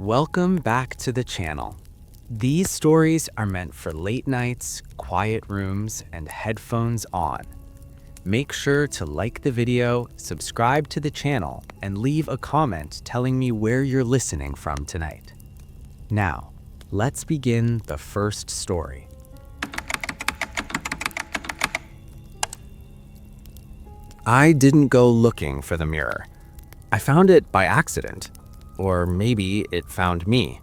Welcome back to the channel. These stories are meant for late nights, quiet rooms, and headphones on. Make sure to like the video, subscribe to the channel, and leave a comment telling me where you're listening from tonight. Now, let's begin the first story. I didn't go looking for the mirror. I found it by accident. Or maybe it found me.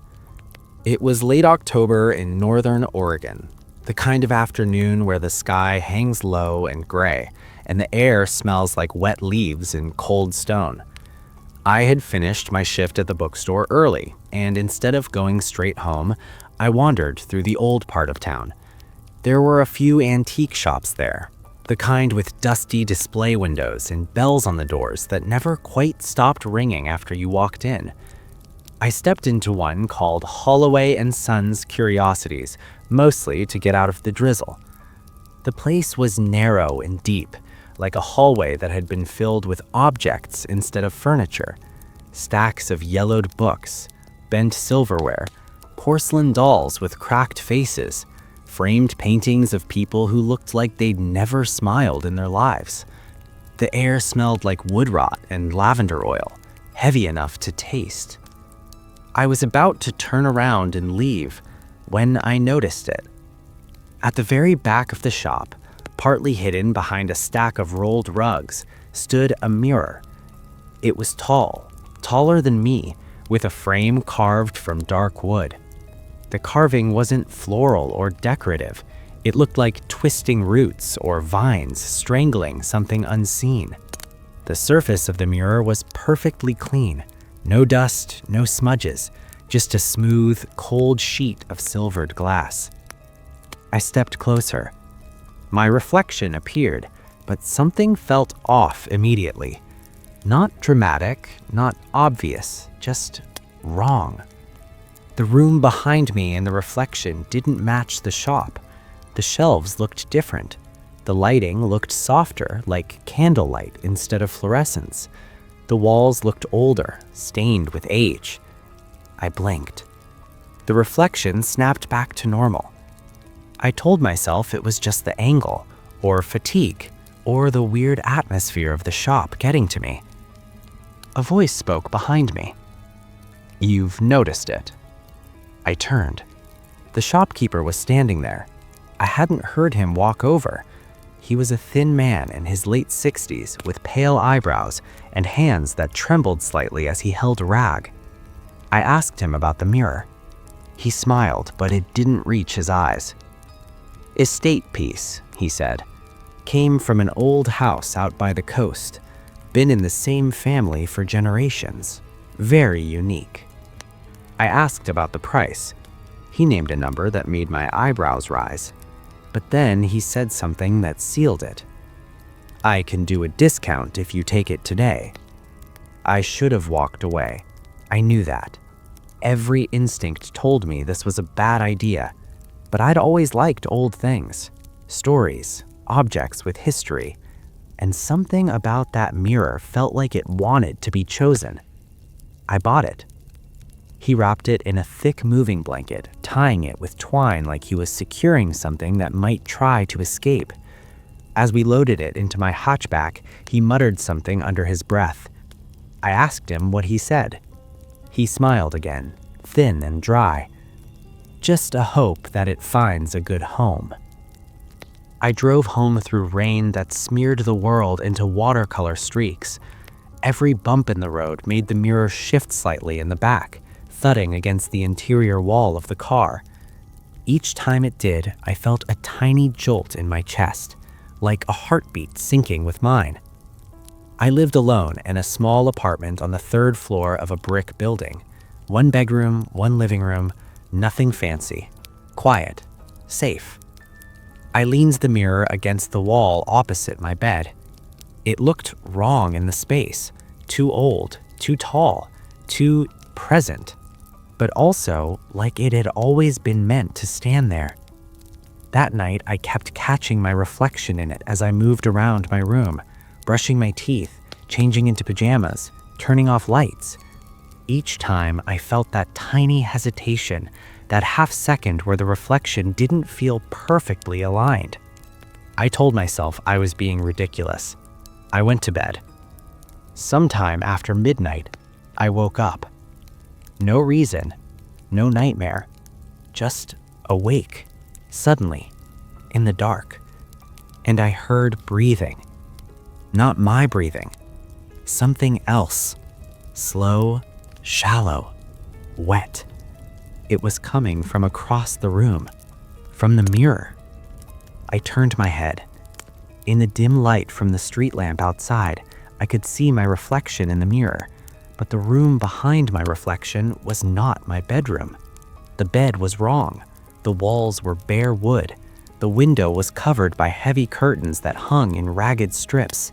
It was late October in northern Oregon, the kind of afternoon where the sky hangs low and gray, and the air smells like wet leaves and cold stone. I had finished my shift at the bookstore early, and instead of going straight home, I wandered through the old part of town. There were a few antique shops there, the kind with dusty display windows and bells on the doors that never quite stopped ringing after you walked in. I stepped into one called Holloway & Sons Curiosities, mostly to get out of the drizzle. The place was narrow and deep, like a hallway that had been filled with objects instead of furniture. Stacks of yellowed books, bent silverware, porcelain dolls with cracked faces, framed paintings of people who looked like they'd never smiled in their lives. The air smelled like wood rot and lavender oil, heavy enough to taste. I was about to turn around and leave when I noticed it. At the very back of the shop, partly hidden behind a stack of rolled rugs, stood a mirror. It was tall, taller than me, with a frame carved from dark wood. The carving wasn't floral or decorative. It looked like twisting roots or vines strangling something unseen. The surface of the mirror was perfectly clean. No dust, no smudges, just a smooth, cold sheet of silvered glass. I stepped closer. My reflection appeared, but something felt off immediately. Not dramatic, not obvious, just wrong. The room behind me and the reflection didn't match the shop. The shelves looked different. The lighting looked softer, like candlelight instead of fluorescence. The walls looked older, stained with age. I blinked. The reflection snapped back to normal. I told myself it was just the angle, or fatigue, or the weird atmosphere of the shop getting to me. A voice spoke behind me. "You've noticed it." I turned. The shopkeeper was standing there. I hadn't heard him walk over. He was a thin man in his late 60s with pale eyebrows and hands that trembled slightly as he held a rag. I asked him about the mirror. He smiled, but it didn't reach his eyes. "Estate piece," he said. "Came from an old house out by the coast. Been in the same family for generations. Very unique." I asked about the price. He named a number that made my eyebrows rise. But then he said something that sealed it. "I can do a discount if you take it today." I should have walked away. I knew that. Every instinct told me this was a bad idea, but I'd always liked old things, stories, objects with history, and something about that mirror felt like it wanted to be chosen. I bought it. He wrapped it in a thick moving blanket, tying it with twine like he was securing something that might try to escape. As we loaded it into my hatchback, he muttered something under his breath. I asked him what he said. He smiled again, thin and dry. Just a hope that it finds a good home. I drove home through rain that smeared the world into watercolor streaks. Every bump in the road made the mirror shift slightly in the back, thudding against the interior wall of the car. Each time it did, I felt a tiny jolt in my chest, like a heartbeat syncing with mine. I lived alone in a small apartment on the 3rd floor of a brick building. 1 bedroom, 1 living room, nothing fancy. Quiet, safe. I leaned the mirror against the wall opposite my bed. It looked wrong in the space, too old, too tall, too present, but also like it had always been meant to stand there. That night, I kept catching my reflection in it as I moved around my room, brushing my teeth, changing into pajamas, turning off lights. Each time I felt that tiny hesitation, that half second where the reflection didn't feel perfectly aligned. I told myself I was being ridiculous. I went to bed. Sometime after midnight, I woke up. No reason, no nightmare, just awake, suddenly, in the dark. And I heard breathing. Not my breathing, something else. Slow, shallow, wet. It was coming from across the room, from the mirror. I turned my head. In the dim light from the street lamp outside, I could see my reflection in the mirror, but the room behind my reflection was not my bedroom. The bed was wrong. The walls were bare wood. The window was covered by heavy curtains that hung in ragged strips.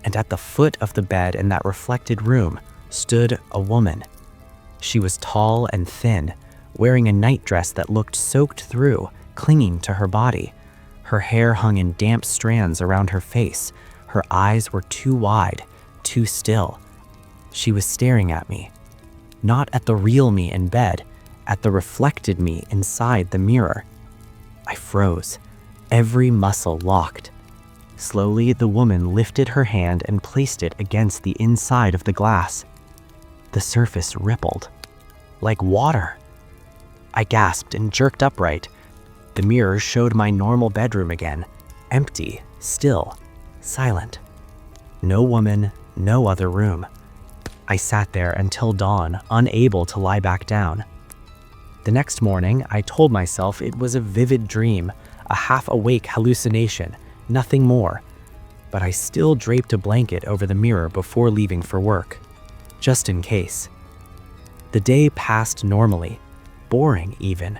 And at the foot of the bed in that reflected room stood a woman. She was tall and thin, wearing a nightdress that looked soaked through, clinging to her body. Her hair hung in damp strands around her face. Her eyes were too wide, too still. She was staring at me. Not at the real me in bed, at the reflected me inside the mirror. I froze, every muscle locked. Slowly, the woman lifted her hand and placed it against the inside of the glass. The surface rippled, like water. I gasped and jerked upright. The mirror showed my normal bedroom again, empty, still, silent. No woman, no other room. I sat there until dawn, unable to lie back down. The next morning, I told myself it was a vivid dream, a half-awake hallucination, nothing more. But I still draped a blanket over the mirror before leaving for work, just in case. The day passed normally, boring even.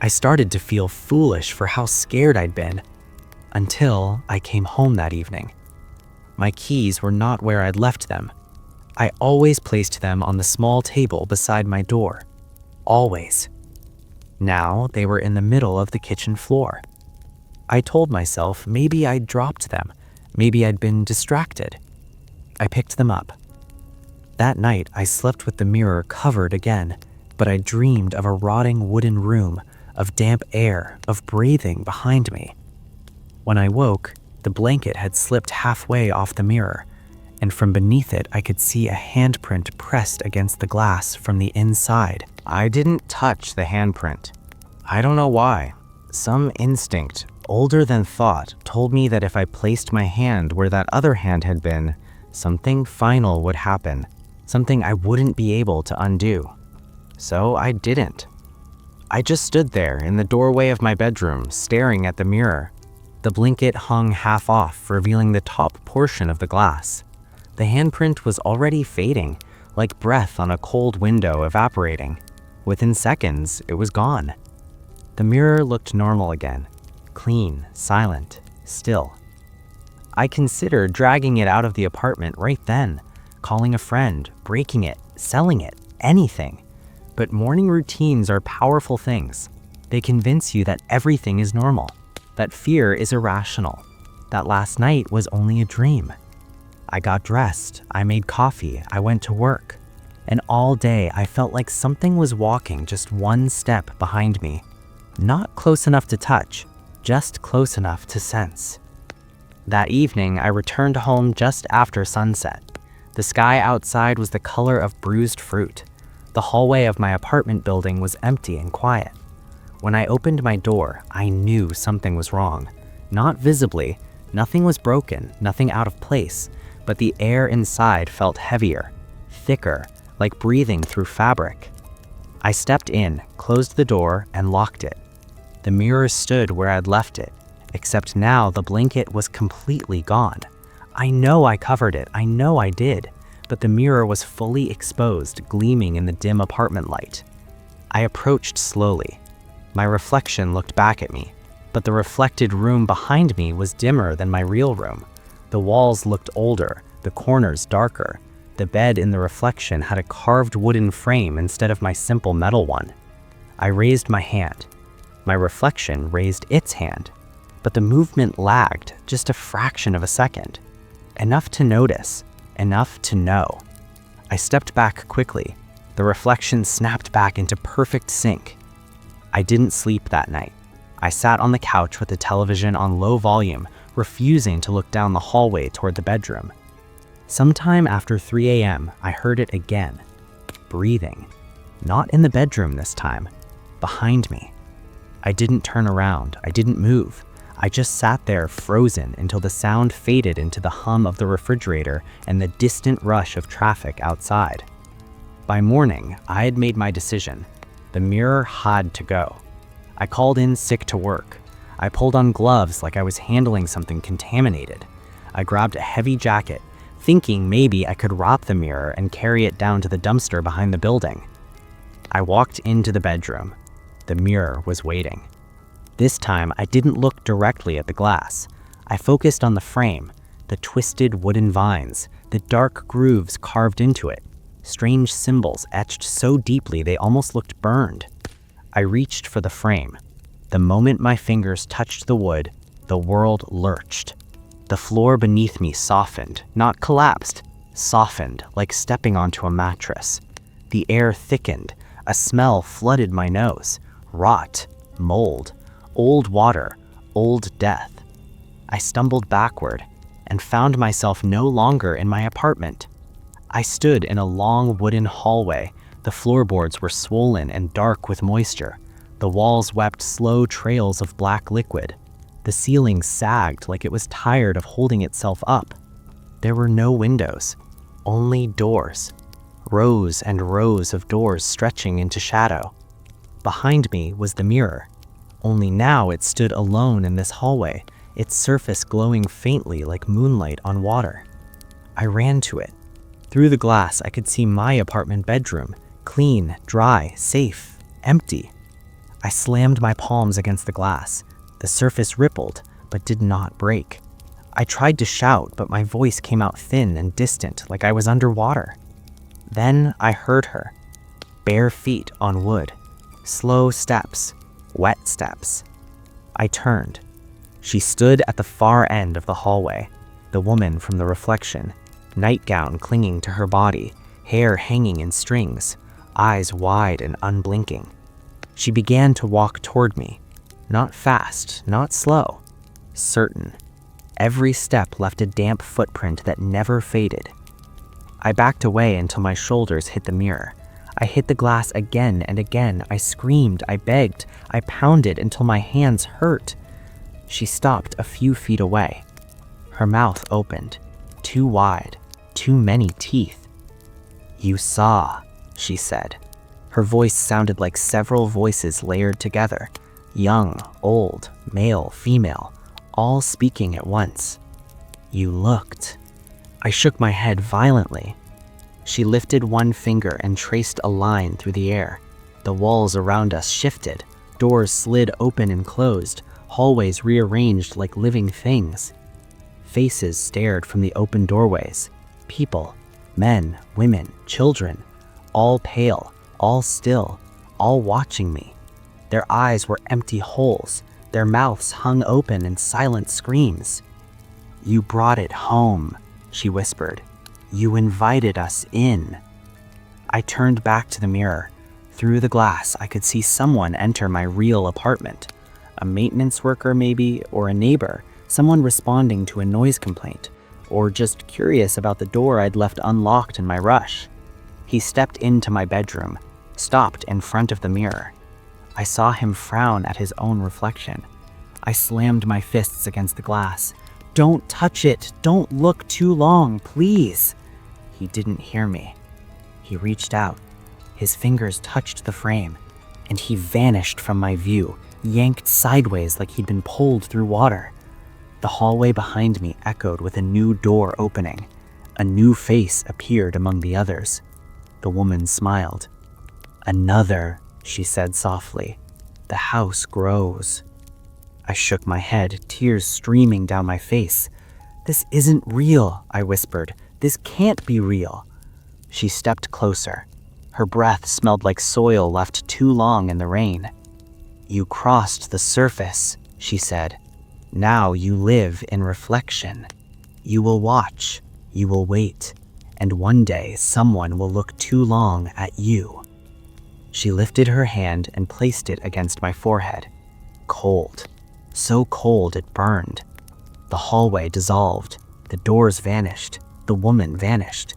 I started to feel foolish for how scared I'd been, until I came home that evening. My keys were not where I'd left them. I always placed them on the small table beside my door. Always. Now they were in the middle of the kitchen floor. I told myself maybe I'd dropped them, maybe I'd been distracted. I picked them up. That night I slept with the mirror covered again, but I dreamed of a rotting wooden room, of damp air, of breathing behind me. When I woke, the blanket had slipped halfway off the mirror, and from beneath it I could see a handprint pressed against the glass from the inside. I didn't touch the handprint. I don't know why. Some instinct, older than thought, told me that if I placed my hand where that other hand had been, something final would happen, something I wouldn't be able to undo. So I didn't. I just stood there in the doorway of my bedroom, staring at the mirror. The blanket hung half off, revealing the top portion of the glass. The handprint was already fading, like breath on a cold window evaporating. Within seconds, it was gone. The mirror looked normal again, clean, silent, still. I considered dragging it out of the apartment right then, calling a friend, breaking it, selling it, anything. But morning routines are powerful things. They convince you that everything is normal, that fear is irrational, that last night was only a dream. I got dressed, I made coffee, I went to work. And all day I felt like something was walking just one step behind me. Not close enough to touch, just close enough to sense. That evening, I returned home just after sunset. The sky outside was the color of bruised fruit. The hallway of my apartment building was empty and quiet. When I opened my door, I knew something was wrong. Not visibly, nothing was broken, nothing out of place, but the air inside felt heavier, thicker, like breathing through fabric. I stepped in, closed the door, and locked it. The mirror stood where I'd left it, except now the blanket was completely gone. I know I covered it, I know I did, but the mirror was fully exposed, gleaming in the dim apartment light. I approached slowly. My reflection looked back at me, but the reflected room behind me was dimmer than my real room. The walls looked older, the corners darker. The bed in the reflection had a carved wooden frame instead of my simple metal one. I raised my hand. My reflection raised its hand, but the movement lagged just a fraction of a second. Enough to notice, enough to know. I stepped back quickly. The reflection snapped back into perfect sync. I didn't sleep that night. I sat on the couch with the television on low volume, refusing to look down the hallway toward the bedroom. Sometime after 3 a.m., I heard it again. Breathing. Not in the bedroom this time. Behind me. I didn't turn around. I didn't move. I just sat there frozen until the sound faded into the hum of the refrigerator and the distant rush of traffic outside. By morning, I had made my decision. The mirror had to go. I called in sick to work. I pulled on gloves like I was handling something contaminated. I grabbed a heavy jacket, thinking maybe I could wrap the mirror and carry it down to the dumpster behind the building. I walked into the bedroom. The mirror was waiting. This time, I didn't look directly at the glass. I focused on the frame, the twisted wooden vines, the dark grooves carved into it, strange symbols etched so deeply they almost looked burned. I reached for the frame. The moment my fingers touched the wood, the world lurched. The floor beneath me softened, not collapsed, softened like stepping onto a mattress. The air thickened. A smell flooded my nose. Rot, mold, old water, old death. I stumbled backward and found myself no longer in my apartment. I stood in a long wooden hallway. The floorboards were swollen and dark with moisture. The walls wept slow trails of black liquid. The ceiling sagged like it was tired of holding itself up. There were no windows, only doors. Rows and rows of doors stretching into shadow. Behind me was the mirror. Only now it stood alone in this hallway, its surface glowing faintly like moonlight on water. I ran to it. Through the glass, I could see my apartment bedroom, clean, dry, safe, empty. I slammed my palms against the glass. The surface rippled, but did not break. I tried to shout, but my voice came out thin and distant, like I was underwater. Then I heard her. Bare feet on wood. Slow steps. Wet steps. I turned. She stood at the far end of the hallway, the woman from the reflection, nightgown clinging to her body, hair hanging in strings, eyes wide and unblinking. She began to walk toward me. Not fast, not slow. Certain. Every step left a damp footprint that never faded. I backed away until my shoulders hit the mirror. I hit the glass again and again. I screamed, I begged, I pounded until my hands hurt. She stopped a few feet away. Her mouth opened, too wide, too many teeth. "You saw," she said. Her voice sounded like several voices layered together. Young, old, male, female, all speaking at once. "You looked." I shook my head violently. She lifted one finger and traced a line through the air. The walls around us shifted. Doors slid open and closed. Hallways rearranged like living things. Faces stared from the open doorways. People, men, women, children, all pale, all still, all watching me. Their eyes were empty holes. Their mouths hung open in silent screams. "You brought it home," she whispered. "You invited us in." I turned back to the mirror. Through the glass, I could see someone enter my real apartment. A maintenance worker maybe, or a neighbor, someone responding to a noise complaint, or just curious about the door I'd left unlocked in my rush. He stepped into my bedroom, stopped in front of the mirror. I saw him frown at his own reflection. I slammed my fists against the glass. "Don't touch it! Don't look too long, please!" He didn't hear me. He reached out. His fingers touched the frame, and he vanished from my view, yanked sideways like he'd been pulled through water. The hallway behind me echoed with a new door opening. A new face appeared among the others. The woman smiled. "Another," she said softly. "The house grows." I shook my head, tears streaming down my face. "This isn't real," I whispered. "This can't be real." She stepped closer. Her breath smelled like soil left too long in the rain. "You crossed the surface," she said. "Now you live in reflection. You will watch. You will wait. and one day someone will look too long at you." She lifted her hand and placed it against my forehead. Cold. So cold it burned. The hallway dissolved. The doors vanished. The woman vanished.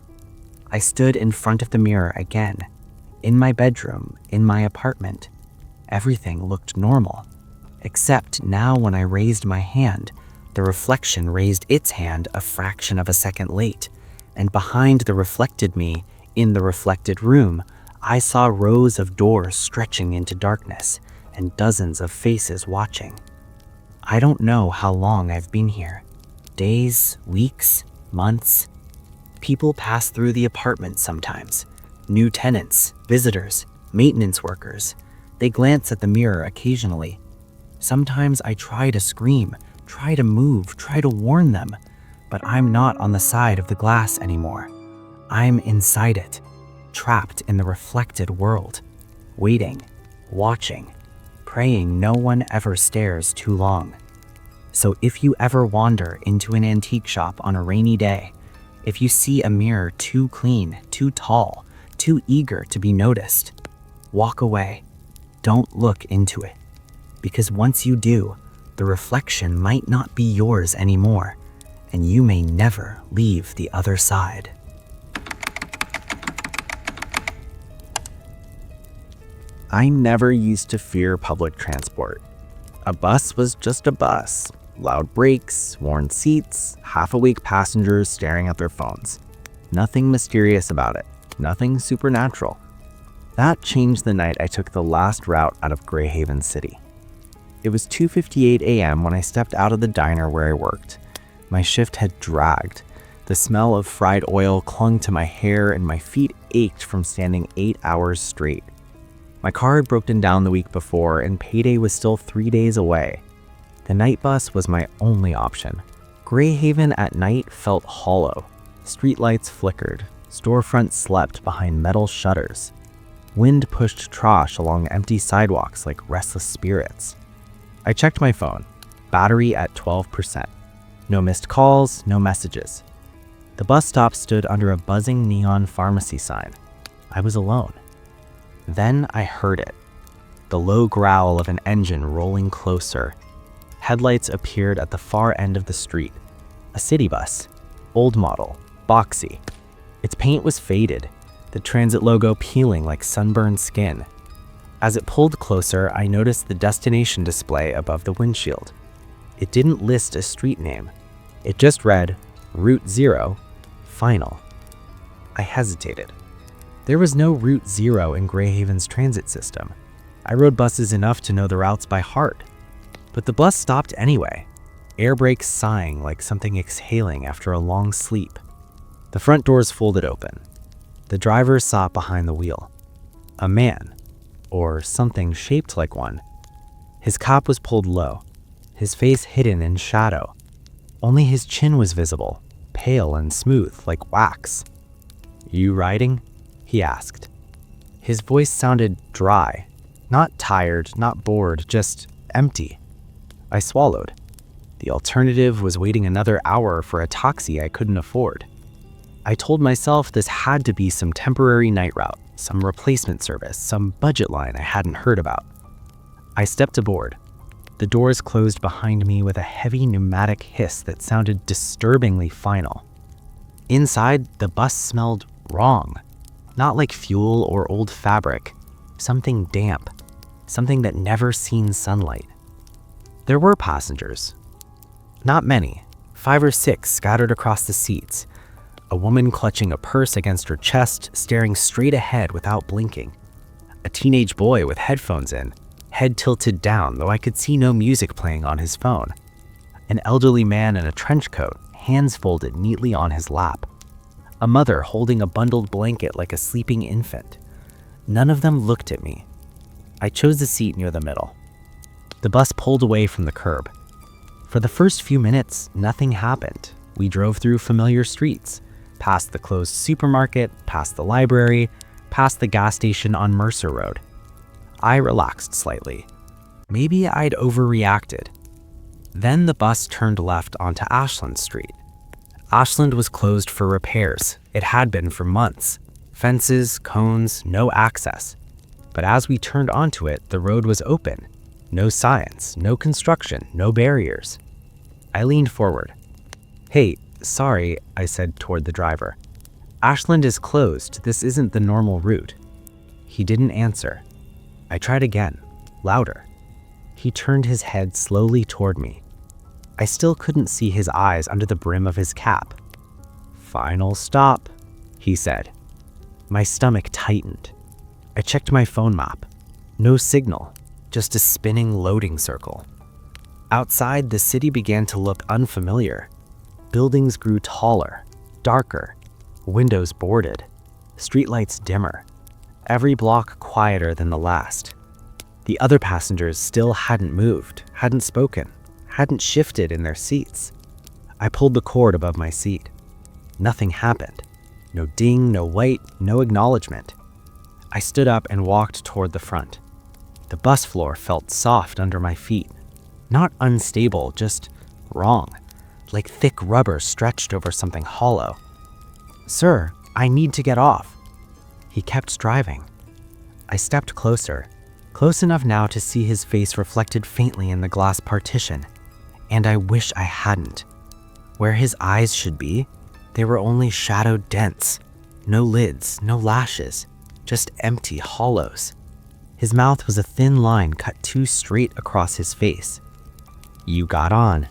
I stood in front of the mirror again. In my bedroom, in my apartment. Everything looked normal. Except now when I raised my hand, the reflection raised its hand a fraction of a second late, and behind the reflected me, in the reflected room, I saw rows of doors stretching into darkness and dozens of faces watching. I don't know how long I've been here. Days, weeks, months. People pass through the apartment sometimes. New tenants, visitors, maintenance workers. They glance at the mirror occasionally. Sometimes I try to scream, try to move, try to warn them, but I'm not on the side of the glass anymore. I'm inside it, trapped in the reflected world, waiting, watching, praying no one ever stares too long. So if you ever wander into an antique shop on a rainy day, if you see a mirror too clean, too tall, too eager to be noticed, walk away. Don't look into it. Because once you do, the reflection might not be yours anymore, and you may never leave the other side. I never used to fear public transport. A bus was just a bus. Loud brakes, worn seats, half-awake passengers staring at their phones. Nothing mysterious about it. Nothing supernatural. That changed the night I took the last route out of Greyhaven City. It was 2:58 a.m. when I stepped out of the diner where I worked. My shift had dragged. The smell of fried oil clung to my hair and my feet ached from standing 8 hours straight. My car had broken down the week before and payday was still 3 days away. The night bus was my only option. Greyhaven at night felt hollow. Streetlights flickered. Storefronts slept behind metal shutters. Wind pushed trash along empty sidewalks like restless spirits. I checked my phone. Battery at 12%. No missed calls, no messages. The bus stop stood under a buzzing neon pharmacy sign. I was alone. Then I heard it. The low growl of an engine rolling closer. Headlights appeared at the far end of the street. A city bus. Old model. Boxy. Its paint was faded, the transit logo peeling like sunburned skin. As it pulled closer, I noticed the destination display above the windshield. It didn't list a street name. It just read, Route 0, Final. I hesitated. There was no Route 0 in Greyhaven's transit system. I rode buses enough to know the routes by heart. But the bus stopped anyway, air brakes sighing like something exhaling after a long sleep. The front doors folded open. The driver sat behind the wheel. A man, or something shaped like one. His cap was pulled low, his face hidden in shadow. Only his chin was visible, pale and smooth like wax. "You riding?" he asked. His voice sounded dry, not tired, not bored, just empty. I swallowed. The alternative was waiting another hour for a taxi I couldn't afford. I told myself this had to be some temporary night route, some replacement service, some budget line I hadn't heard about. I stepped aboard. The doors closed behind me with a heavy pneumatic hiss that sounded disturbingly final. Inside, the bus smelled wrong. Not like fuel or old fabric. Something damp. Something that never seen sunlight. There were passengers. Not many. 5 or 6 scattered across the seats. A woman clutching a purse against her chest, staring straight ahead without blinking. A teenage boy with headphones in, head tilted down, though I could see no music playing on his phone. An elderly man in a trench coat, hands folded neatly on his lap. A mother holding a bundled blanket like a sleeping infant. None of them looked at me. I chose the seat near the middle. The bus pulled away from the curb. For the first few minutes, nothing happened. We drove through familiar streets, past the closed supermarket, past the library, past the gas station on Mercer Road. I relaxed slightly. Maybe I'd overreacted. Then the bus turned left onto Ashland Street. Ashland was closed for repairs. It had been for months. Fences, cones, no access. But as we turned onto it, the road was open. No signs, no construction, no barriers. I leaned forward. "Hey, sorry," I said toward the driver. "Ashland is closed. This isn't the normal route." He didn't answer. I tried again, louder. He turned his head slowly toward me. I still couldn't see his eyes under the brim of his cap. "Final stop," he said. My stomach tightened. I checked my phone map. No signal, just a spinning loading circle. Outside, the city began to look unfamiliar. Buildings grew taller, darker, windows boarded, streetlights dimmer, every block quieter than the last. The other passengers still hadn't moved, hadn't spoken, hadn't shifted in their seats. I pulled the cord above my seat. Nothing happened. No ding, no wait, no acknowledgement. I stood up and walked toward the front. The bus floor felt soft under my feet. Not unstable, just wrong, like thick rubber stretched over something hollow. "Sir, I need to get off." He kept driving. I stepped closer, close enough now to see his face reflected faintly in the glass partition. And I wish I hadn't. Where his eyes should be, they were only shadowed dents. No lids, no lashes, just empty hollows. His mouth was a thin line cut too straight across his face. "You got on.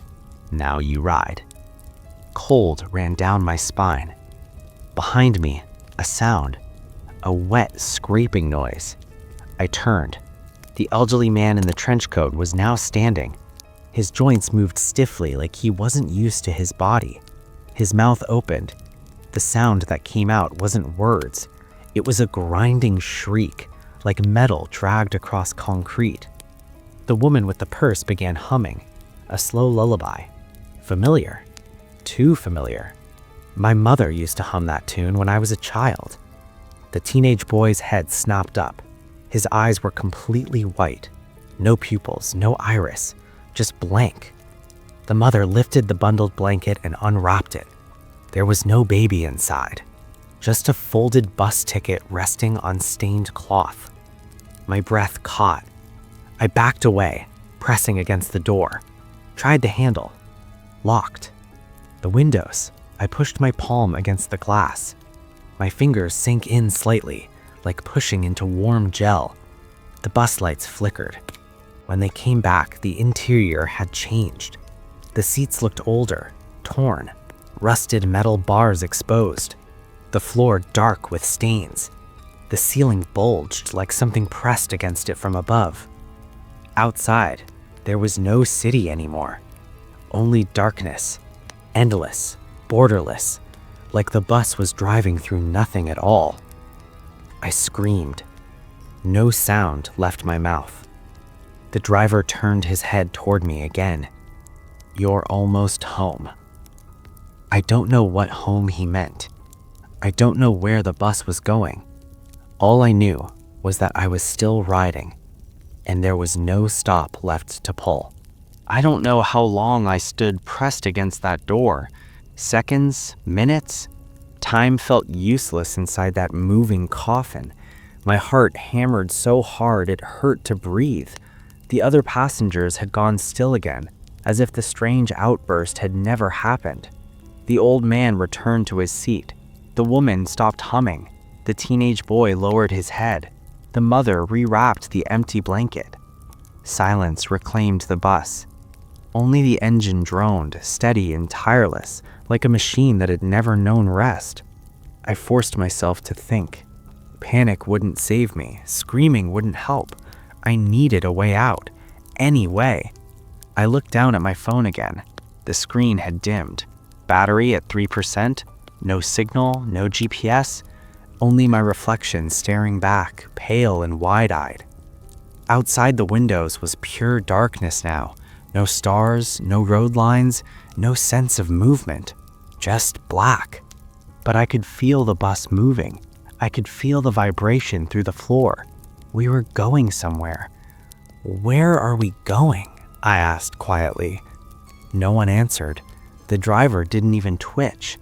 Now you ride." Cold ran down my spine. Behind me, a sound, a wet scraping noise. I turned. The elderly man in the trench coat was now standing. His joints moved stiffly like he wasn't used to his body. His mouth opened. The sound that came out wasn't words. It was a grinding shriek, like metal dragged across concrete. The woman with the purse began humming, a slow lullaby. Familiar. Too familiar. My mother used to hum that tune when I was a child. The teenage boy's head snapped up. His eyes were completely white. No pupils, no iris, just blank. The mother lifted the bundled blanket and unwrapped it. There was no baby inside, just a folded bus ticket resting on stained cloth. My breath caught. I backed away, pressing against the door. Tried the handle. Locked. The windows. I pushed my palm against the glass. My fingers sank in slightly, like pushing into warm gel. The bus lights flickered. When they came back, the interior had changed. The seats looked older, torn, rusted metal bars exposed. The floor dark with stains. The ceiling bulged like something pressed against it from above. Outside, there was no city anymore. Only darkness, endless, borderless, like the bus was driving through nothing at all. I screamed. No sound left my mouth. The driver turned his head toward me again. "You're almost home." I don't know what home he meant. I don't know where the bus was going. All I knew was that I was still riding, and there was no stop left to pull. I don't know how long I stood pressed against that door. Seconds, minutes. Time felt useless inside that moving coffin. My heart hammered so hard it hurt to breathe. The other passengers had gone still again, as if the strange outburst had never happened. The old man returned to his seat. The woman stopped humming. The teenage boy lowered his head. The mother rewrapped the empty blanket. Silence reclaimed the bus. Only the engine droned, steady and tireless, like a machine that had never known rest. I forced myself to think. Panic wouldn't save me. Screaming wouldn't help. I needed a way out. Any way. I looked down at my phone again. The screen had dimmed. Battery at 3%. No signal, no GPS. Only my reflection staring back, pale and wide-eyed. Outside the windows was pure darkness now. No stars, no road lines, no sense of movement. Just black. But I could feel the bus moving. I could feel the vibration through the floor. We were going somewhere. "Where are we going?" I asked quietly. No one answered. The driver didn't even twitch.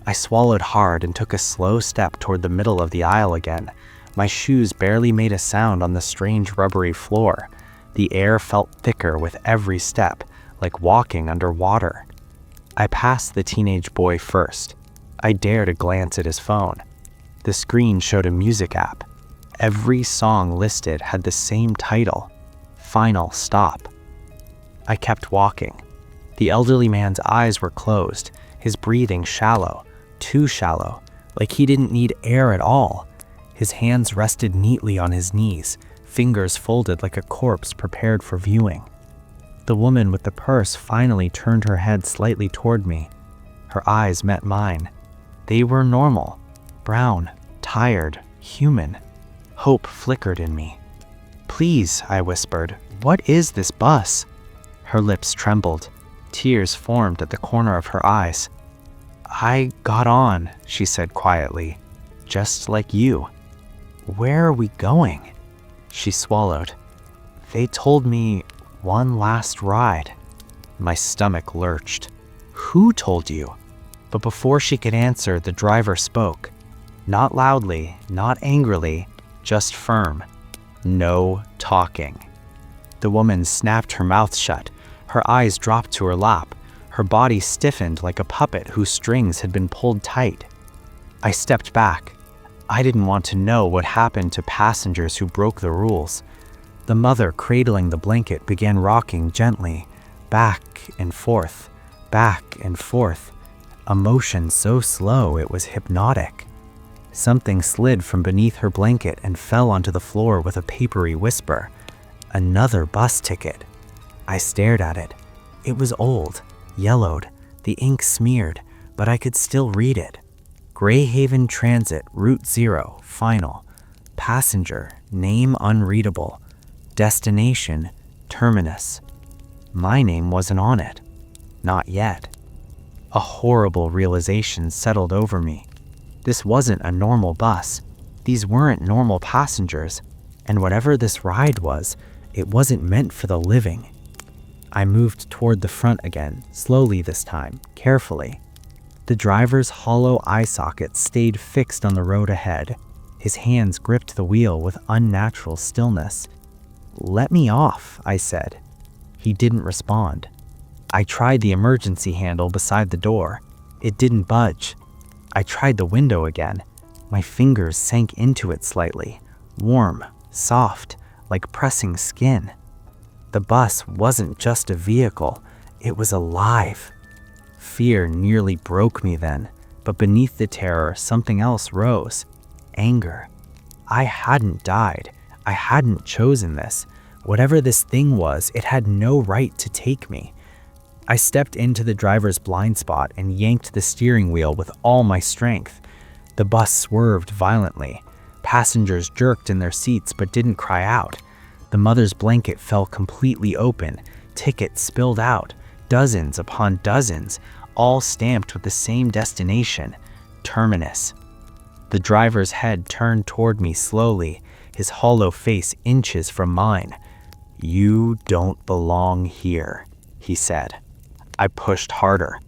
I swallowed hard and took a slow step toward the middle of the aisle again. My shoes barely made a sound on the strange rubbery floor. The air felt thicker with every step, like walking underwater. I passed the teenage boy first. I dared a glance at his phone. The screen showed a music app. Every song listed had the same title, Final Stop. I kept walking. The elderly man's eyes were closed, his breathing shallow, too shallow, like he didn't need air at all. His hands rested neatly on his knees, fingers folded like a corpse prepared for viewing. The woman with the purse finally turned her head slightly toward me. Her eyes met mine. They were normal, brown, tired, human. Hope flickered in me. "Please," I whispered, "what is this bus?" Her lips trembled. Tears formed at the corner of her eyes. "I got on," she said quietly, "just like you." "Where are we going?" She swallowed. "They told me one last ride." My stomach lurched. "Who told you?" But before she could answer, the driver spoke. Not loudly, not angrily, just firm. "No talking." The woman snapped her mouth shut. Her eyes dropped to her lap. Her body stiffened like a puppet whose strings had been pulled tight. I stepped back. I didn't want to know what happened to passengers who broke the rules. The mother cradling the blanket began rocking gently, back and forth, a motion so slow it was hypnotic. Something slid from beneath her blanket and fell onto the floor with a papery whisper. Another bus ticket. I stared at it. It was old, yellowed, the ink smeared, but I could still read it. Greyhaven Transit, Route 0, Final. Passenger, name unreadable. Destination, Terminus. My name wasn't on it. Not yet. A horrible realization settled over me. This wasn't a normal bus. These weren't normal passengers. And whatever this ride was, it wasn't meant for the living. I moved toward the front again, slowly this time, carefully. The driver's hollow eye socket stayed fixed on the road ahead. His hands gripped the wheel with unnatural stillness. "Let me off," I said. He didn't respond. I tried the emergency handle beside the door. It didn't budge. I tried the window again. My fingers sank into it slightly, warm, soft, like pressing skin. The bus wasn't just a vehicle, it was alive. Fear nearly broke me then, but beneath the terror, something else rose. Anger. I hadn't died. I hadn't chosen this. Whatever this thing was, it had no right to take me. I stepped into the driver's blind spot and yanked the steering wheel with all my strength. The bus swerved violently. Passengers jerked in their seats but didn't cry out. The mother's blanket fell completely open. Tickets spilled out, dozens upon dozens, all stamped with the same destination, Terminus. The driver's head turned toward me slowly, his hollow face inches from mine. "You don't belong here," he said. I pushed harder.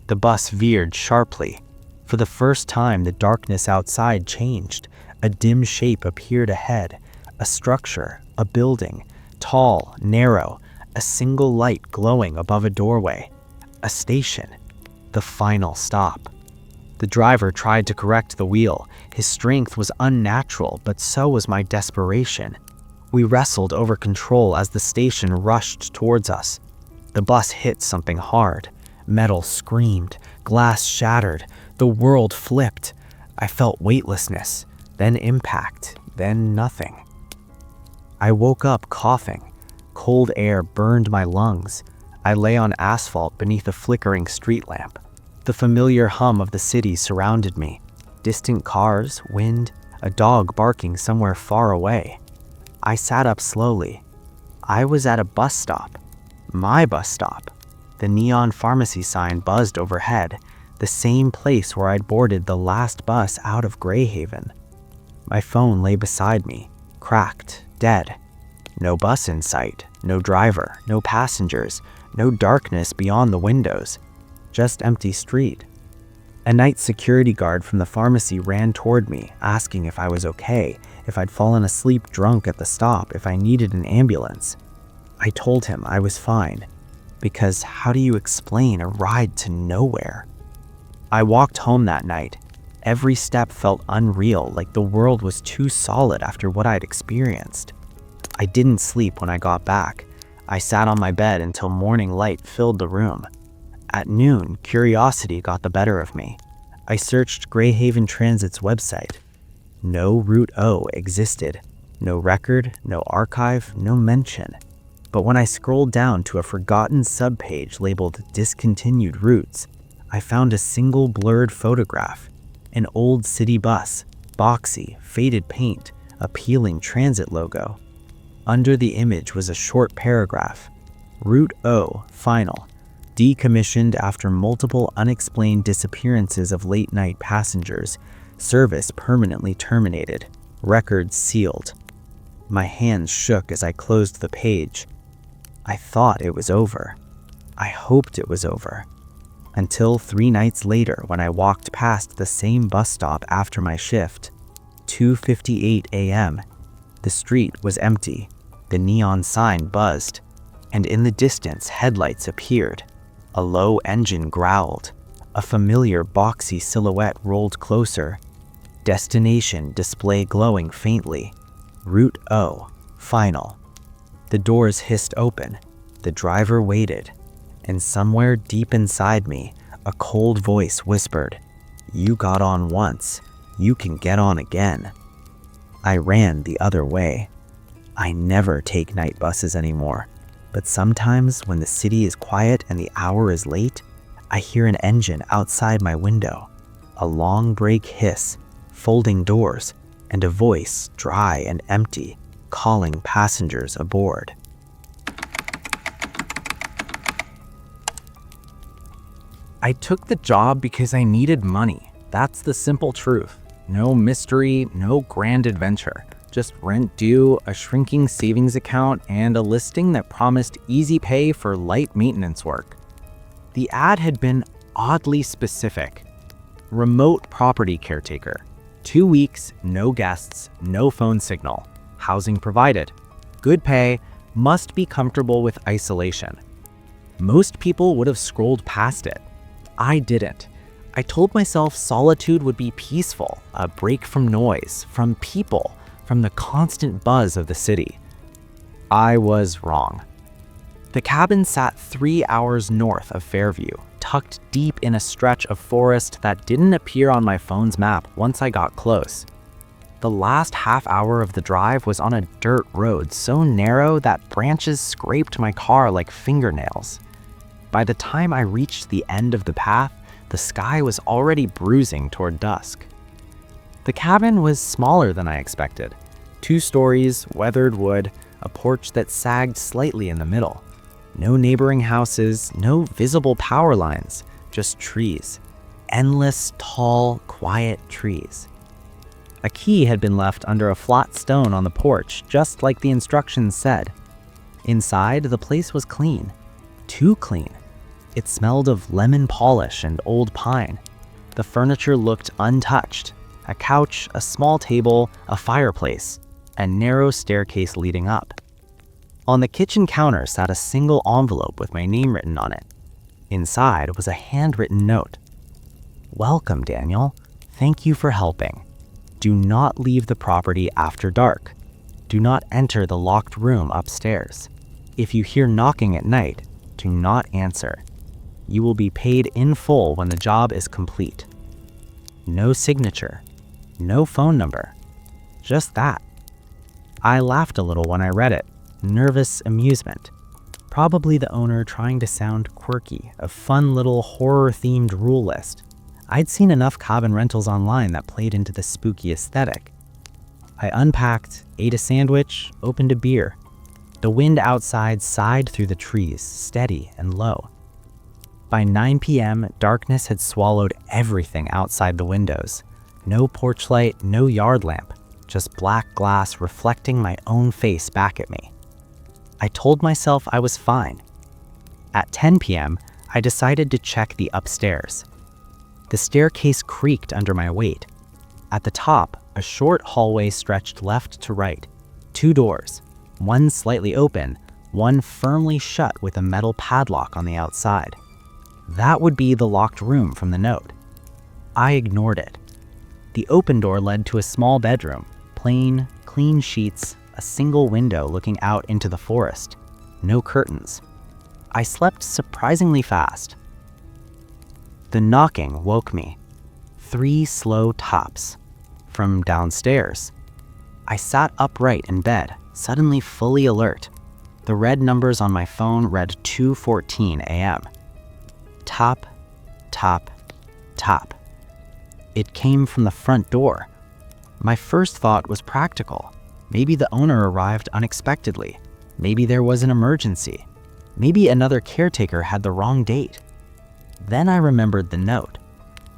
The bus veered sharply. For the first time, the darkness outside changed. A dim shape appeared ahead. A structure, a building, tall, narrow, a single light glowing above a doorway. A station. The final stop. The driver tried to correct the wheel. His strength was unnatural, but so was my desperation. We wrestled over control as the station rushed towards us. The bus hit something hard. Metal screamed, glass shattered, the world flipped. I felt weightlessness, then impact, then nothing. I woke up coughing. Cold air burned my lungs. I lay on asphalt beneath a flickering street lamp. The familiar hum of the city surrounded me. Distant cars, wind, a dog barking somewhere far away. I sat up slowly. I was at a bus stop. My bus stop. The neon pharmacy sign buzzed overhead, the same place where I'd boarded the last bus out of Greyhaven. My phone lay beside me, cracked, dead. No bus in sight, no driver, no passengers, no darkness beyond the windows. just empty street. A night security guard from the pharmacy ran toward me, asking if I was okay, if I'd fallen asleep drunk at the stop, if I needed an ambulance. I told him I was fine, because how do you explain a ride to nowhere? I walked home that night. Every step felt unreal, like the world was too solid after what I'd experienced. I didn't sleep when I got back. I sat on my bed until morning light filled the room. At noon, curiosity got the better of me. I searched Greyhaven Transit's website. No Route O existed. No record, no archive, no mention. But when I scrolled down to a forgotten subpage labeled Discontinued Routes, I found a single blurred photograph. An old city bus, boxy, faded paint, a peeling transit logo. Under the image was a short paragraph. Route O, final. Decommissioned after multiple unexplained disappearances of late-night passengers. Service permanently terminated. Records sealed. My hands shook as I closed the page. I thought it was over. I hoped it was over. Until 3 nights later when I walked past the same bus stop after my shift. 2:58 a.m. The street was empty. The neon sign buzzed. And in the distance, headlights appeared. A low engine growled. A familiar boxy silhouette rolled closer. Destination display glowing faintly. Route O, final. The doors hissed open. The driver waited. And somewhere deep inside me, a cold voice whispered, "You got on once. You can get on again." I ran the other way. I never take night buses anymore. But sometimes when the city is quiet and the hour is late, I hear an engine outside my window. A long brake hiss, folding doors, and a voice, dry and empty, calling passengers aboard. I took the job because I needed money. That's the simple truth. No mystery, no grand adventure. Just rent due, a shrinking savings account, and a listing that promised easy pay for light maintenance work. The ad had been oddly specific. Remote property caretaker. 2 weeks, no guests, no phone signal. Housing provided. Good pay, must be comfortable with isolation. Most people would have scrolled past it. I didn't. I told myself solitude would be peaceful, a break from noise, from people, from the constant buzz of the city. I was wrong. The cabin sat 3 hours north of Fairview, tucked deep in a stretch of forest that didn't appear on my phone's map once I got close. The last half hour of the drive was on a dirt road so narrow that branches scraped my car like fingernails. By the time I reached the end of the path, the sky was already bruising toward dusk. The cabin was smaller than I expected. 2 stories, weathered wood, a porch that sagged slightly in the middle. No neighboring houses, no visible power lines, just trees. Endless, tall, quiet trees. A key had been left under a flat stone on the porch, just like the instructions said. Inside, the place was clean. Too clean. It smelled of lemon polish and old pine. The furniture looked untouched. A couch, a small table, a fireplace, a narrow staircase leading up. On the kitchen counter sat a single envelope with my name written on it. Inside was a handwritten note. "Welcome, Daniel. Thank you for helping. Do not leave the property after dark. Do not enter the locked room upstairs. If you hear knocking at night, do not answer. You will be paid in full when the job is complete." No signature. No phone number. Just that. I laughed a little when I read it. Nervous amusement. Probably the owner trying to sound quirky, a fun little horror-themed rule list. I'd seen enough cabin rentals online that played into the spooky aesthetic. I unpacked, ate a sandwich, opened a beer. The wind outside sighed through the trees, steady and low. By 9 p.m., darkness had swallowed everything outside the windows. No porch light, no yard lamp, just black glass reflecting my own face back at me. I told myself I was fine. At 10 p.m., I decided to check the upstairs. The staircase creaked under my weight. At the top, a short hallway stretched left to right. 2 doors, one slightly open, one firmly shut with a metal padlock on the outside. That would be the locked room from the note. I ignored it. The open door led to a small bedroom, plain, clean sheets, a single window looking out into the forest, no curtains. I slept surprisingly fast. The knocking woke me. 3 slow taps. From downstairs. I sat upright in bed, suddenly fully alert. The red numbers on my phone read 2:14 a.m. Tap, tap, tap. It came from the front door. My first thought was practical. Maybe the owner arrived unexpectedly. Maybe there was an emergency. Maybe another caretaker had the wrong date. Then I remembered the note.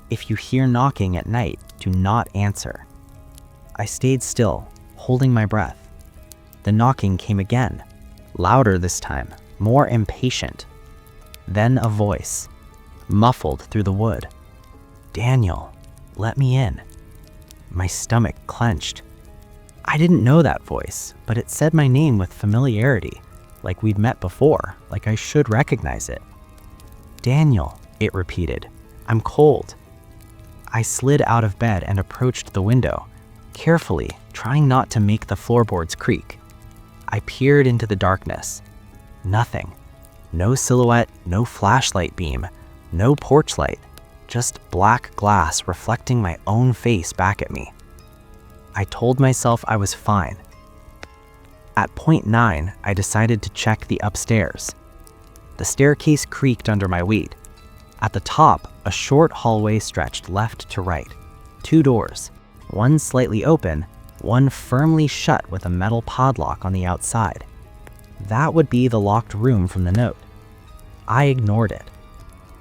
If you hear knocking at night, do not answer. I stayed still, holding my breath. The knocking came again, louder this time, more impatient. Then a voice, muffled through the wood. "Daniel, let me in." My stomach clenched. I didn't know that voice, but it said my name with familiarity, like we'd met before, like I should recognize it. "Daniel," it repeated. "I'm cold." I slid out of bed and approached the window, carefully, trying not to make the floorboards creak. I peered into the darkness. Nothing. No silhouette, no flashlight beam, no porch light, just black glass reflecting my own face back at me. I told myself I was fine. At point 9, I decided to check the upstairs. The staircase creaked under my weight. At the top, a short hallway stretched left to right. 2 doors, one slightly open, one firmly shut with a metal padlock on the outside. That would be the locked room from the note. I ignored it.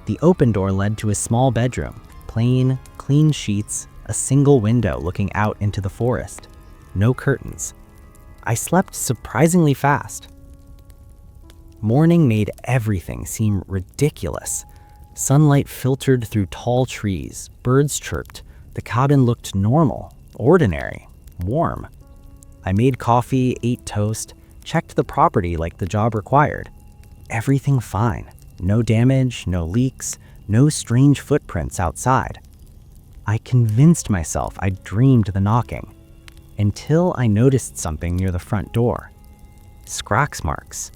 The open door led to a small bedroom, plain, clean sheets, a single window looking out into the forest, no curtains. I slept surprisingly fast. Morning made everything seem ridiculous. Sunlight filtered through tall trees, birds chirped, the cabin looked normal, ordinary, warm. I made coffee, ate toast, checked the property like the job required. Everything fine. No damage, no leaks, no strange footprints outside. I convinced myself I'd dreamed the knocking, until I noticed something near the front door. Scratch marks.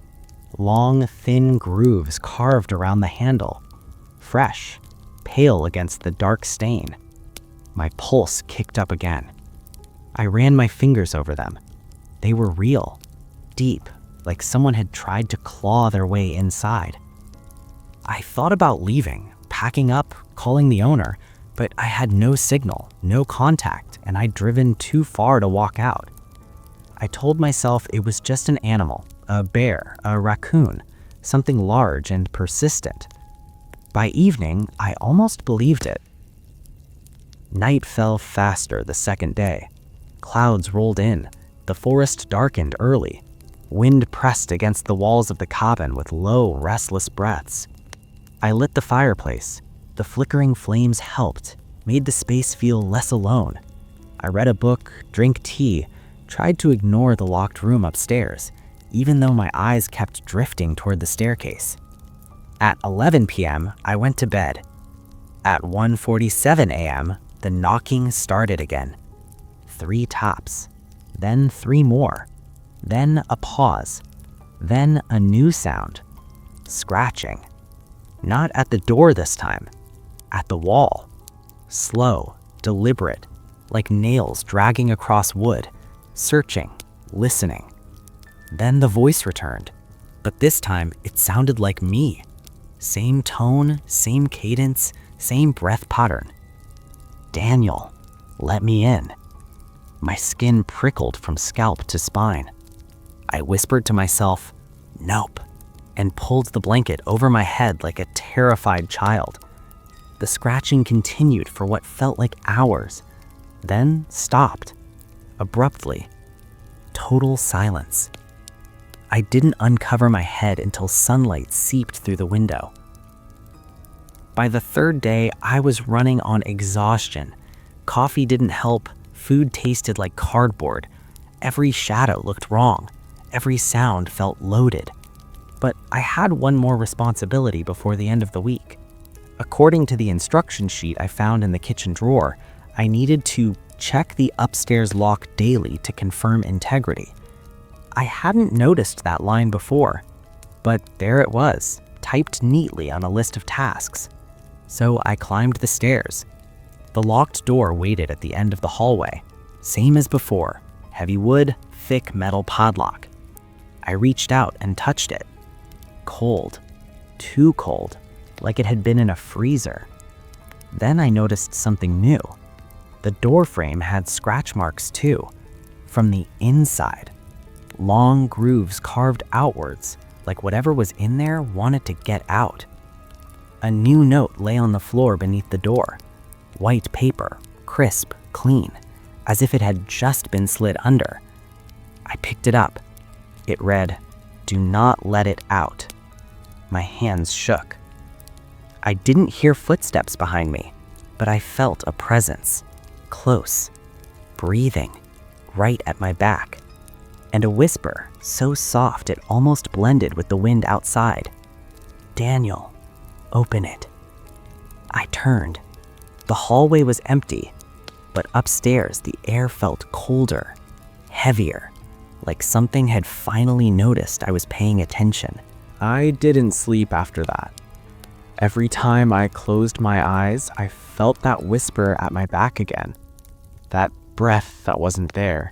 Long, thin grooves carved around the handle. Fresh, pale against the dark stain. My pulse kicked up again. I ran my fingers over them. They were real, deep, like someone had tried to claw their way inside. I thought about leaving, packing up, calling the owner, but I had no signal, no contact, and I'd driven too far to walk out. I told myself it was just an animal, a bear, a raccoon, something large and persistent. By evening, I almost believed it. Night fell faster the second day. Clouds rolled in. The forest darkened early. Wind pressed against the walls of the cabin with low, restless breaths. I lit the fireplace. The flickering flames helped, made the space feel less alone. I read a book, drank tea, tried to ignore the locked room upstairs, even though my eyes kept drifting toward the staircase. At 11 p.m., I went to bed. At 1:47 a.m., the knocking started again. 3 taps, then 3 more, then a pause, then a new sound. Scratching. Not at the door this time, at the wall. Slow, deliberate, like nails dragging across wood, searching, listening. Then the voice returned, but this time it sounded like me. Same tone, same cadence, same breath pattern. "Daniel, let me in." My skin prickled from scalp to spine. I whispered to myself, "Nope," and pulled the blanket over my head like a terrified child. The scratching continued for what felt like hours, then stopped, abruptly. Total silence. I didn't uncover my head until sunlight seeped through the window. By the third day, I was running on exhaustion. Coffee didn't help, food tasted like cardboard. Every shadow looked wrong. Every sound felt loaded. But I had one more responsibility before the end of the week. According to the instruction sheet I found in the kitchen drawer, I needed to check the upstairs lock daily to confirm integrity. I hadn't noticed that line before, but there it was, typed neatly on a list of tasks. So I climbed the stairs. The locked door waited at the end of the hallway. Same as before, heavy wood, thick metal padlock. I reached out and touched it. Cold, too cold, like it had been in a freezer. Then I noticed something new. The door frame had scratch marks too, from the inside. Long grooves carved outwards, like whatever was in there wanted to get out. A new note lay on the floor beneath the door. White paper, crisp, clean, as if it had just been slid under. I picked it up. It read, "Do not let it out." My hands shook. I didn't hear footsteps behind me, but I felt a presence, close, breathing, right at my back, and a whisper so soft it almost blended with the wind outside. "Daniel, open it." I turned. The hallway was empty, but upstairs the air felt colder, heavier, like something had finally noticed I was paying attention. I didn't sleep after that. Every time I closed my eyes, I felt that whisper at my back again. That breath that wasn't there.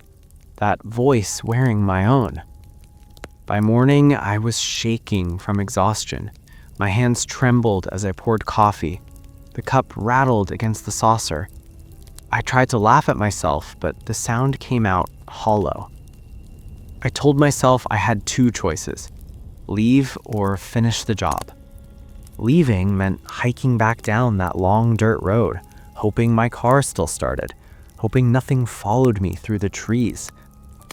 That voice wearing my own. By morning, I was shaking from exhaustion. My hands trembled as I poured coffee. The cup rattled against the saucer. I tried to laugh at myself, but the sound came out hollow. I told myself I had two choices: leave or finish the job. Leaving meant hiking back down that long dirt road, hoping my car still started, hoping nothing followed me through the trees.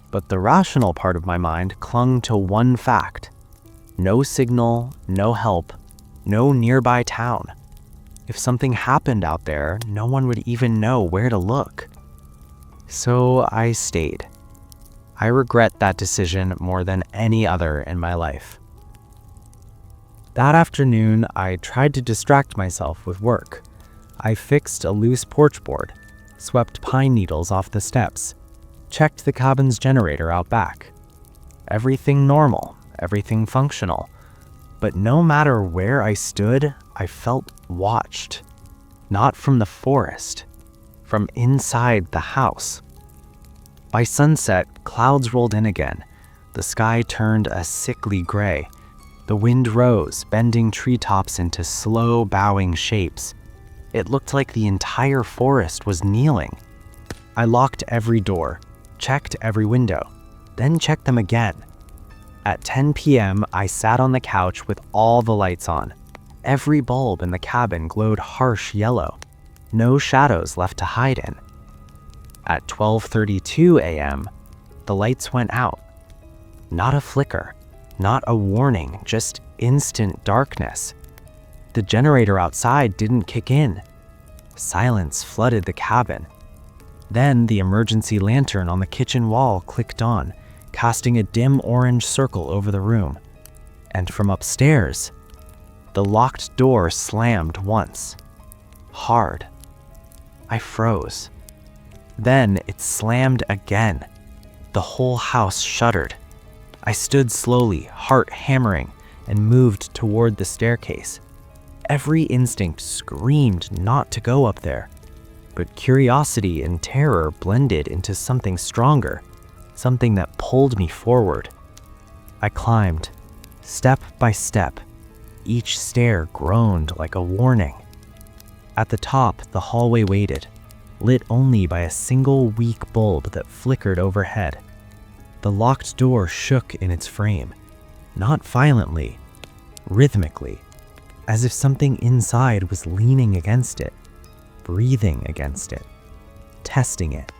But the rational part of my mind clung to one fact: no signal, no help, no nearby town. If something happened out there, no one would even know where to look. So I stayed. I regret that decision more than any other in my life. That afternoon, I tried to distract myself with work. I fixed a loose porch board, swept pine needles off the steps, checked the cabin's generator out back. Everything normal, everything functional. But no matter where I stood, I felt watched. Not from the forest, from inside the house. By sunset, clouds rolled in again. The sky turned a sickly gray. The wind rose, bending treetops into slow, bowing shapes. It looked like the entire forest was kneeling. I locked every door, checked every window, then checked them again. At 10 p.m., I sat on the couch with all the lights on. Every bulb in the cabin glowed harsh yellow. No shadows left to hide in. At 12:32 a.m., the lights went out. Not a flicker, not a warning, just instant darkness. The generator outside didn't kick in. Silence flooded the cabin. Then the emergency lantern on the kitchen wall clicked on, casting a dim orange circle over the room. And from upstairs, the locked door slammed once. Hard. I froze. Then it slammed again. The whole house shuddered. I stood slowly, heart hammering, and moved toward the staircase. Every instinct screamed not to go up there, but curiosity and terror blended into something stronger, something that pulled me forward. I climbed, step by step. Each stair groaned like a warning. At the top, the hallway waited, lit only by a single weak bulb that flickered overhead. The locked door shook in its frame, not violently, rhythmically, as if something inside was leaning against it, breathing against it, testing it.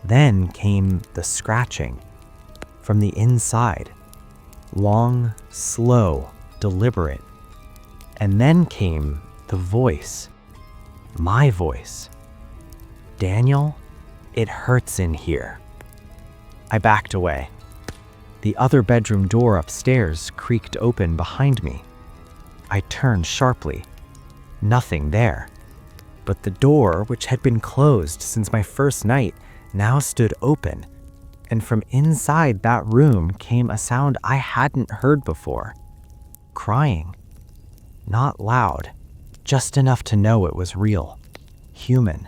Then came the scratching from the inside, long, slow, deliberate. And then came The voice. My voice. Daniel, it hurts in here. I backed away. The other bedroom door upstairs creaked open behind me. I turned sharply. Nothing there. But the door, which had been closed since my first night, now stood open, and from inside that room came a sound I hadn't heard before. Crying. Not loud, just enough to know it was real, human.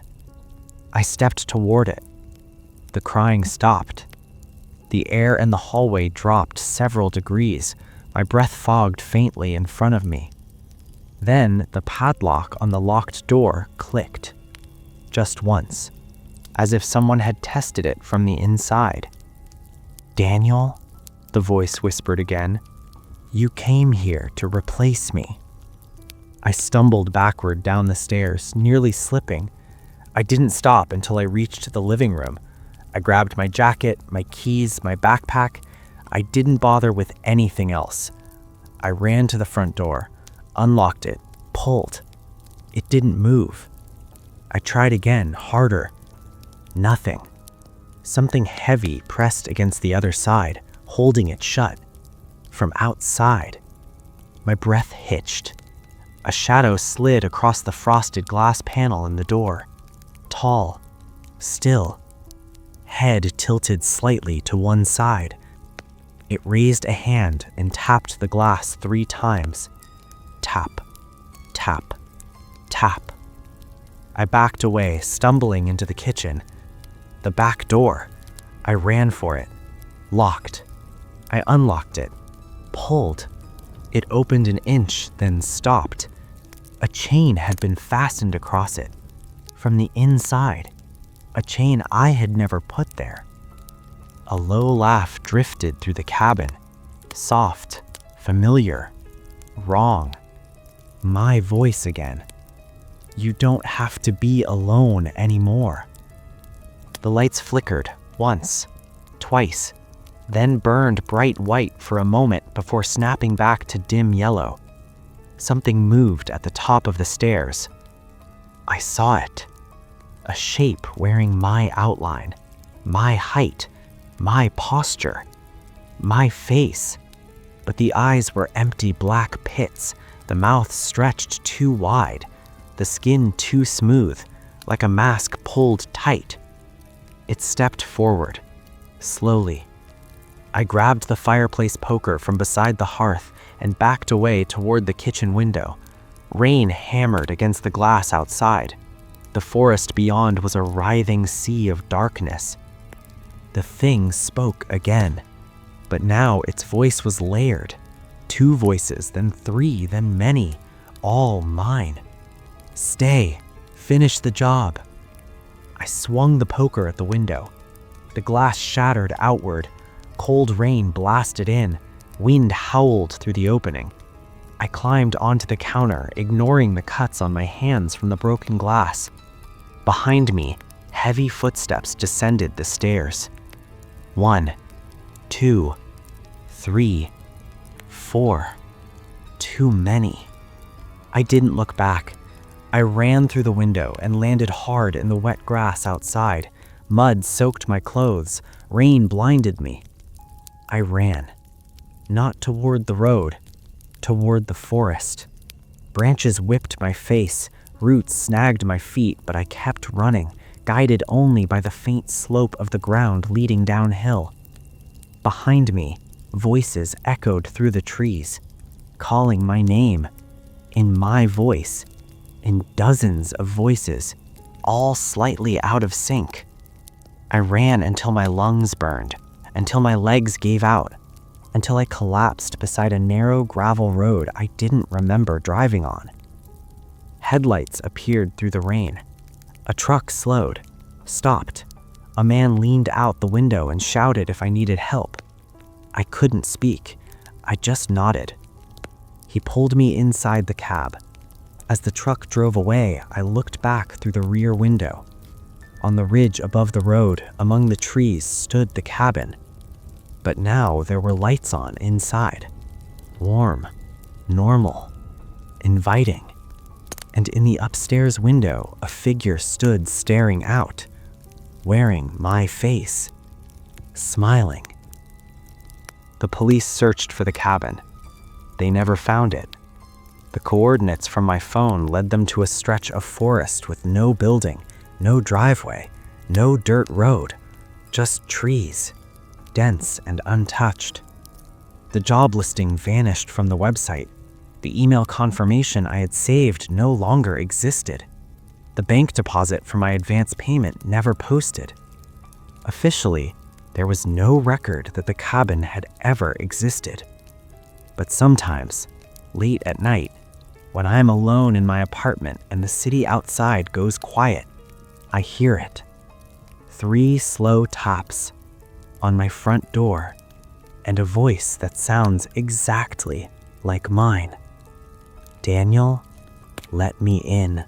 I stepped toward it. The crying stopped. The air in the hallway dropped several degrees. My breath fogged faintly in front of me. Then the padlock on the locked door clicked. Just once, as if someone had tested it from the inside. Daniel, the voice whispered again, you came here to replace me. I stumbled backward down the stairs, nearly slipping. I didn't stop until I reached the living room. I grabbed my jacket, my keys, my backpack. I didn't bother with anything else. I ran to the front door, unlocked it, pulled. It didn't move. I tried again, harder. Nothing. Something heavy pressed against the other side, holding it shut. From outside. My breath hitched. A shadow slid across the frosted glass panel in the door. Tall. Still. Head tilted slightly to one side. It raised a hand and tapped the glass 3 times. Tap. Tap. Tap. I backed away, stumbling into the kitchen. The back door. I ran for it. Locked. I unlocked it. Pulled. It opened an inch, then stopped. A chain had been fastened across it. From the inside. A chain I had never put there. A low laugh drifted through the cabin. Soft. Familiar. Wrong. My voice again. You don't have to be alone anymore. The lights flickered, once, twice, then burned bright white for a moment before snapping back to dim yellow. Something moved at the top of the stairs. I saw it. A shape wearing my outline, my height, my posture, my face. But the eyes were empty black pits, the mouth stretched too wide, the skin too smooth, like a mask pulled tight. It stepped forward, slowly. I grabbed the fireplace poker from beside the hearth and backed away toward the kitchen window. Rain hammered against the glass outside. The forest beyond was a writhing sea of darkness. The thing spoke again, but now its voice was layered. 2 voices, then 3, then many, all mine. Stay, finish the job. I swung the poker at the window. The glass shattered outward. Cold rain blasted in. Wind howled through the opening. I climbed onto the counter, ignoring the cuts on my hands from the broken glass. Behind me, heavy footsteps descended the stairs. 1, 2, 3, 4. Too many. I didn't look back. I ran through the window and landed hard in the wet grass outside. Mud soaked my clothes. Rain blinded me. I ran. Not toward the road, toward the forest. Branches whipped my face. Roots snagged my feet, but I kept running, guided only by the faint slope of the ground leading downhill. Behind me, voices echoed through the trees, calling my name, in my voice, in dozens of voices, all slightly out of sync. I ran until my lungs burned, until my legs gave out, until I collapsed beside a narrow gravel road I didn't remember driving on. Headlights appeared through the rain. A truck slowed, stopped. A man leaned out the window and shouted if I needed help. I couldn't speak. I just nodded. He pulled me inside the cab. As the truck drove away, I looked back through the rear window. On the ridge above the road, among the trees, stood the cabin. But now there were lights on inside. Warm, normal, inviting. and in the upstairs window, a figure stood staring out, wearing my face, smiling. The police searched for the cabin. They never found it. The coordinates from my phone led them to a stretch of forest with no building, no driveway, no dirt road, just trees, dense and untouched. The job listing vanished from the website. The email confirmation I had saved no longer existed. The bank deposit for my advance payment never posted. Officially, there was no record that the cabin had ever existed. But sometimes, late at night, when I'm alone in my apartment and the city outside goes quiet, I hear it. 3 slow taps on my front door, and a voice that sounds exactly like mine. Daniel, let me in.